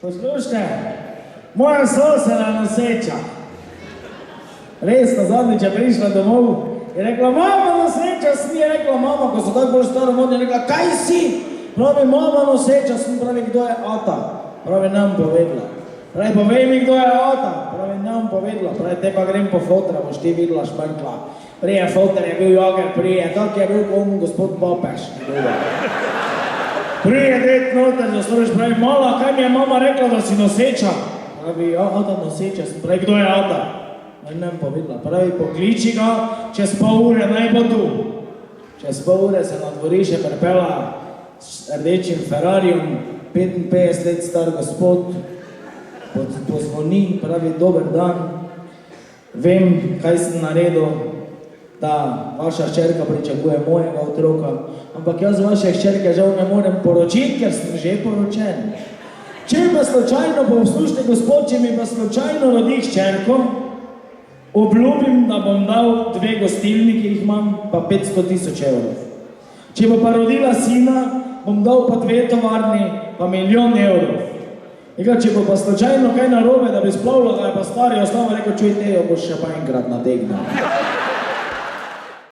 Poslušajte, moja soseda noseča. Res, zadnjič je prišla domov in rekla, mama noseča sem, je rekla, mama, ko so tako bolj staro modni, je rekla, kaj si? Pravi, mama noseča sem, pravi, kdo je ata? Pravi, nam povedala. Pravi, povej mi, kdo je ata? Pravi, nam povedala. Pravi, te pa grem po fotra, boš ti videla šmrkla. Prije foter je bil joger, prije, tak je bil kom gospod Popeš. Prije det noter, da storiš, pravi, mala, kaj mi je mama rekla, da si noseča? Pravi, ja, ata noseča sem, pravi, kdo je ata? Nem povedala, pravi, pokliči ga, čez pol ure naj bo tu. Čez pol ure se na dvorišče pripela s rdečim Ferrarijem, 55 let star gospod, pozvoni, pravi, dober dan, vem, kaj sem naredil, da vaša hčerka pričakuje mojega otroka, ampak jaz vaše hčerke žal ne morem poročiti, ker sem že poročen. Če pa slučajno, poslušajte gospod, če mi pa slučajno rodi hčerko, obljubim, da bom dal 2 gostilni, ki jih imam, pa 500 000 evrov. Če bo pa rodila sina, bom dal pa 2 tovarni, pa 1 milijon evrov. Če bo pa slučajno kaj narobe, da bi splavila, da je pa stari ostalo, rekel, čujte, jo boš še pa enkrat nategnil.